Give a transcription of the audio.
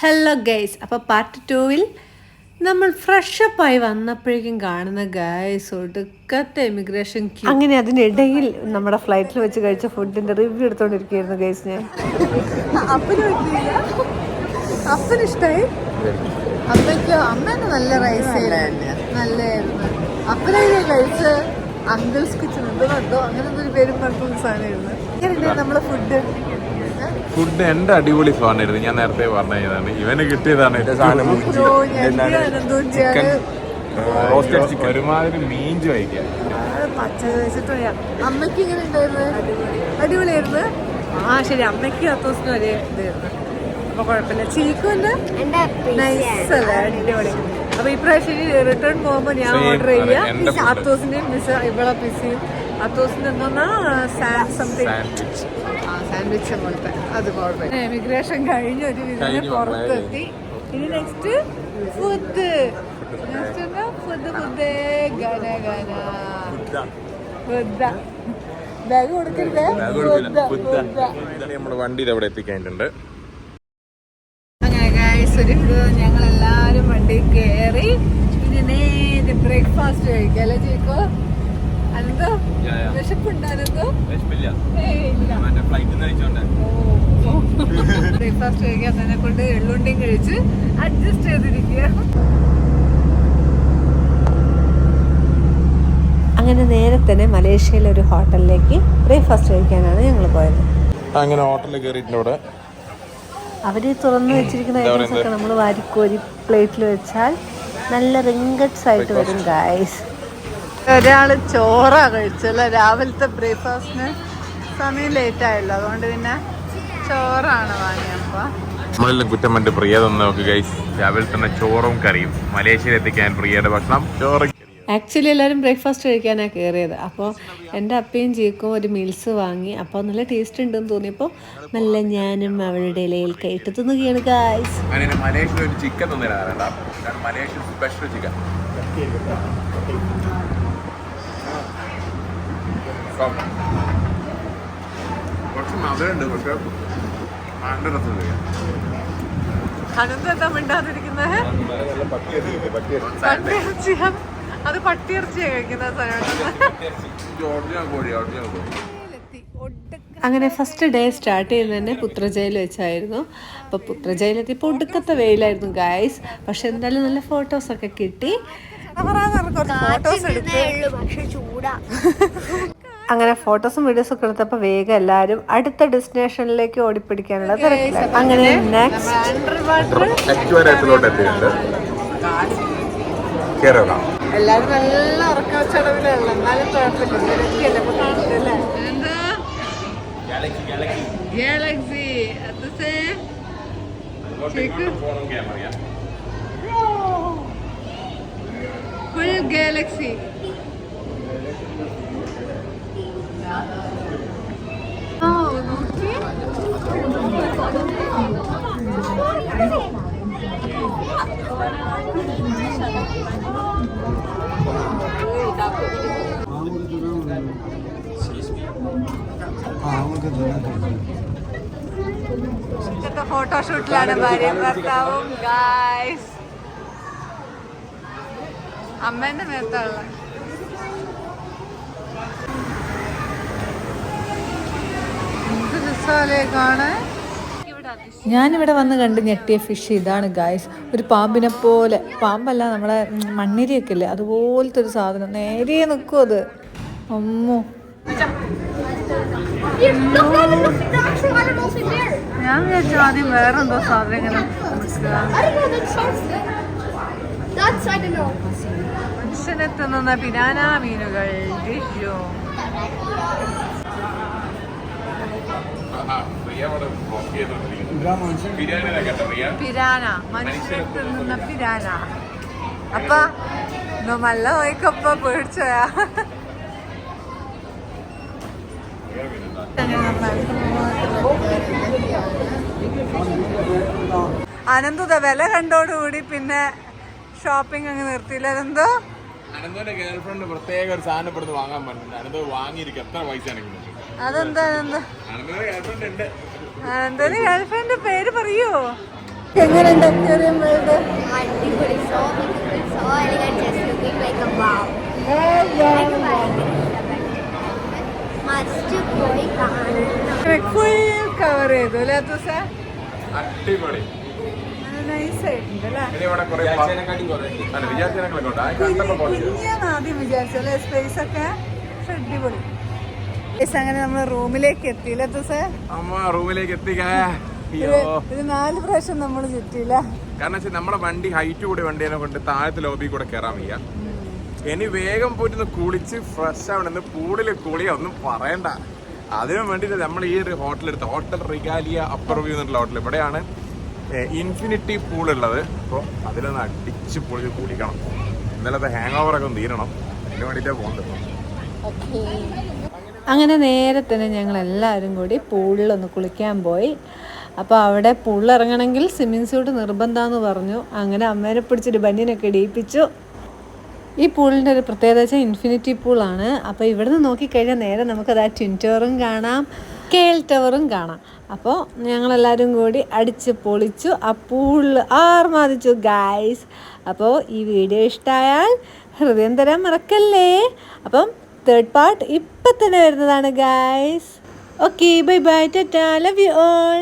Hello guys, അപ്പോൾ part 2-ൽ നമ്മൾ ഫ്രഷപ്പായി വന്നപ്പോഴേക്കും കാണുന്ന ഗൈസ് ഒടുക്കത്തെ ഇമിഗ്രേഷൻ ക്യൂ. അങ്ങനെ അതിനിടയിൽ നമ്മുടെ ഫ്ലൈറ്റിൽ വെച്ച് കഴിച്ച ഫുഡിൻ്റെ റിവ്യൂ എടുത്തുകൊണ്ടിരിക്കുകയായിരുന്നു ഗൈസ്. ഞാൻ അപ്പന് ഇഷ്ടമായി, അമ്മയ്ക്കോ? അമ്മേനെ നല്ല റൈസ് നല്ലായിരുന്നു. അപ്പനെ കഴിച്ച് അങ്കിൾസ് കിച്ചൺ എന്തോ അങ്ങനെ എന്തൊരു പേരും പറഞ്ഞ സാധനമായിരുന്നു. എങ്ങനെയുണ്ട് നമ്മളെ ഫുഡ് എന്റെ അടിപൊളി സാധനമായിരുന്നു. ഞാൻ നേരത്തെ പറഞ്ഞതാണ്, ഇവന് കിട്ടിയതാണ് ഒരുമാതിരി മീൻജ് കഴിക്കാൻ. അമ്മയ്ക്ക് ഇങ്ങനെ ഉണ്ടായിരുന്നു, അടിപൊളിയായിരുന്നു. ആ ശരി, അമ്മയ്ക്ക് അത്തോസിന് ഒരേ ഇതായിരുന്നു, അപ്പൊ കുഴപ്പമില്ല. ചീക്കുവിന്റെ നൈസല്ലേ, അടിപൊളി. അപ്പൊ ഇപ്രാവശ്യം റിട്ടേൺ പോകുമ്പോ ഞാൻ ഓർഡർ ചെയ്യാം അത്തോസിന്റെയും ഇവിടെ പിസിയും. അത്തോസിന്റെ എന്തോന്നാ സാൻഡ്വിച്ച് പോലത്തെ, അത് കുഴപ്പമില്ല. എമിഗ്രേഷൻ കഴിഞ്ഞ് ഒരു വിധനെ പുറത്തെത്തി. ഇനി നെക്സ്റ്റ് ഫുഡ്. നെക്സ്റ്റ് എന്താ? ഫുഡ് ബാഗ് കൊടുക്കരുത്. നമ്മുടെ വണ്ടിയിൽ അവിടെ എത്തിക്കാനുണ്ട്. അങ്ങനെ ഗൈസ്, ഒരു ഞങ്ങളെല്ലാരും വണ്ടിയിൽ കയറി. ഇനി നേരെ ബ്രേക്ക്ഫാസ്റ്റ് കഴിക്കാം അല്ലേ ചേക്കോ? അനന്തോ വിശപ്പുണ്ടായിരുന്നോ? ബ്രേക്ക്ഫാസ്റ്റ് കഴിക്കാൻ തന്നെ കൊണ്ട് എള്ളുണ്ടിയും കഴിച്ച് അഡ്ജസ്റ്റ് ചെയ്തിരിക്കുക. അങ്ങനെ നേരെ തന്നെ മലേഷ്യയിലെ ഒരു ഹോട്ടലിലേക്ക് ബ്രേക്ക്ഫാസ്റ്റ് കഴിക്കാനാണ് ഞങ്ങൾ പോയത്. അങ്ങനെ ഹോട്ടലിൽ കയറിയിട്ടുണ്ട്. അവർ തുറന്നു വെച്ചിരിക്കുന്ന ഐറ്റംസ് ഒക്കെ നമ്മൾ വാരിക്കോരി പ്ലേറ്റിൽ വെച്ചാൽ നല്ല റിങ്കറ്റ്സ് ആയിട്ട് വരും ഗൈസ്. ഒരാള് ചോറാ കഴിച്ചല്ല, രാവിലത്തെ ബ്രേക്ക്ഫാസ്റ്റിന് സമയം ലേറ്റ് ആയല്ലോ, അതുകൊണ്ട് പിന്നെ ചോറാണ് വാങ്ങിയപ്പോ. നമ്മളെല്ലാം കുറ്റം പണ്ട് പ്രിയ തന്നെ നോക്ക് ഗൈസ്, രാവിലെ തന്നെ ചോറും കറിയും. മലേഷ്യയിൽ എത്തിക്കാൻ പ്രിയയുടെ ഭക്ഷണം ചോറ്. ആക്ച്വലി എല്ലാവരും ബ്രേക്ക്ഫാസ്റ്റ് കഴിക്കാനാണ് കയറിയത്. അപ്പോൾ എൻ്റെ അപ്പയും ചീക്കും ഒരു മീൽസ് വാങ്ങി. അപ്പോൾ നല്ല ടേസ്റ്റ് ഉണ്ടെന്ന് തോന്നിയപ്പോൾ നല്ല ഞാനും അവളുടെ ഇലയിൽ കയറ്റി തിന്നുകയാണ് ഗൈസ്. മലേഷ്യയിൽ ഒരു ചിക്കൻ തന്നില്ല, മലേഷ്യൻ സ്പെഷ്യൽ ചിക്കൻ. കുറച്ച് മധുരമുണ്ട്, പക്ഷെ നല്ല രസമുണ്ട്. അനന്തെന്താ മിണ്ടാതിരിക്കുന്നത്? അത് പട്ടിയിറച്ചിയാ കഴിക്കുന്ന അങ്ങനെ ഫസ്റ്റ് ഡേ സ്റ്റാർട്ട് ചെയ്യുന്നത് തന്നെ പുത്രജയിൽ വെച്ചായിരുന്നു. അപ്പോൾ പുത്രജയിലെത്തിയപ്പോൾ ഒടുക്കത്തെ വെയിലായിരുന്നു ഗൈസ്. പക്ഷെ എന്തായാലും നല്ല ഫോട്ടോസൊക്കെ കിട്ടി. അങ്ങനെ ഫോട്ടോസും വീഡിയോസും ഒക്കെ എടുത്തപ്പോൾ വേഗം എല്ലാവരും അടുത്ത ഡെസ്റ്റിനേഷനിലേക്ക് ഓടിപ്പിടിക്കാനുള്ള തിരക്കിലാണ്. അങ്ങനെ എല്ലാരും നല്ല ഉറക്കച്ചടവിലുള്ള, എന്നാലും കുഴപ്പമില്ല. Full Galaxy. ഫോട്ടോഷൂട്ടിലാണ് ഭാര്യയും ഭർത്താവും ഗായ്സ്. അമ്മേന്റെ മേത്തുള്ള എന്ത് രസാലേ കാണാൻ. ഞാനിവിടെ വന്ന് കണ്ട് ഞെട്ടിയ ഫിഷ് ഇതാണ് ഗായ്സ്. ഒരു പാമ്പിനെ പോലെ, പാമ്പല്ല, നമ്മളെ മണ്ണിരയൊക്കെ ഇല്ലേ, അതുപോലത്തെ ഒരു സാധനം നേരെ നിൽക്കും അത്. അമ്മോ, ഞാൻ വിചാരിച്ചു ആദ്യം വേറെന്തോ സാധനം ഇങ്ങനെ മനുഷ്യനെ തിന്നുന്ന പിരാന മീനുകൾ. പിരാന, മനുഷ്യനെ തിന്നുന്ന പിരാന. അപ്പ നല്ല നോക്കപ്പ പേടിച്ചോയാ. അനന്തുത വില കണ്ടോടുകൂടി പിന്നെ ഷോപ്പിംഗ് അങ്ങ് നിർത്തിയില്ല. അനന്തോ അനന്തോന്റെ ഗേൾഫ്രണ്ട് പ്രത്യേക ഒരു സാധനം ഇവിടുന്ന് വാങ്ങാൻ പറഞ്ഞിട്ടുണ്ട്. അനന്തോ വാങ്ങിയിരിക്കും, എത്ര പൈസ ആണെങ്കിലും. അതെന്താ? അനന്തോന്റെ ഗേൾഫ്രണ്ട് പേര് പറയൂ. എങ്ങനെയുണ്ട് അക്വേറിയം വേൾഡ്? അടിപൊളി. So beautiful, so elegant, just looking like a wow. Must പോയി കാണണം. ഫുൾ കവർ ചെയ്തു അല്ലേ ദിവസം? അടിപൊളി. നൈസ് ആയിട്ടുണ്ട് അല്ലേ? കുഞ്ഞാണ് ആദ്യം വിചാരിച്ചല്ലേ സ്പേസ് ഒക്കെ. അടിപൊളി. അങ്ങനെ നമ്മൾ റൂമിലേക്ക് എത്തിയില്ല ദിവസം? റൂമിലേക്ക് എത്തിക്കാ. ഇത് 4 പ്രാവശ്യം നമ്മൾ ചുറ്റിയില്ല. കാരണം വെച്ചാൽ നമ്മുടെ വണ്ടി ഹൈറ്റ് കൂടി വണ്ടിയെ കൊണ്ട് താഴത്തെ ലോബി കൂടെ കയറാൻ വയ്യ. ഇനി വേഗം പോയിട്ട് കുളിച്ച് ഫ്രഷ് ആവണമെന്ന് പൂളില് കുളിയ ഒന്നും പറയണ്ട. അതിനു വേണ്ടിയിട്ട് നമ്മൾ ഈ ഒരു ഹോട്ടലെടുത്ത ഹോട്ടൽ റിഗാലിയ അപ്പർ വ്യൂ എന്നുള്ള ഹോട്ടൽ. ഇവിടെയാണ് ഇൻഫിനിറ്റി പൂൾ ഉള്ളത്. അപ്പോൾ അതിലൊന്ന് അടിച്ച് പൊളിച്ച് കുളിക്കണം. ഇന്നലത്തെ ഹാങ് ഓവറൊക്കെ ഒന്ന് തീരണം. അതിന് വേണ്ടിയിട്ടാണ് പോകുന്നത്. അങ്ങനെ നേരെ തന്നെ ഞങ്ങൾ എല്ലാവരും കൂടി പൂളിലൊന്ന് കുളിക്കാൻ പോയി. അപ്പോൾ അവിടെ പൂളിലിറങ്ങണമെങ്കിൽ സ്വിമ്മിങ് സ്യൂട്ട് നിർബന്ധമാണെന്ന് പറഞ്ഞു. അങ്ങനെ അമ്മേനെ പിടിച്ചൊരു ബനിയനൊക്കെ ഇടിയിപ്പിച്ചു. ഈ പൂളിൻ്റെ ഒരു പ്രത്യേകത വെച്ചാൽ ഇൻഫിനിറ്റി പൂളാണ്. അപ്പോൾ ഇവിടുന്ന് നോക്കിക്കഴിഞ്ഞാൽ നേരെ നമുക്കത് ആ ട്വിൻ ടവറും കാണാം, കേൽ ടവറും കാണാം. അപ്പോൾ ഞങ്ങളെല്ലാവരും കൂടി അടിച്ച് പൊളിച്ചു, ആ പൂളിൽ ആർമാദിച്ചു ഗൈസ്. അപ്പോൾ ഈ വീഡിയോ ഇഷ്ടമായാൽ ഹൃദയം തരാൻ മറക്കല്ലേ. അപ്പം 3rd പാർട്ട് ഇപ്പം തന്നെ വരുന്നതാണ് guys. Okay, bye bye, Tata, love you all.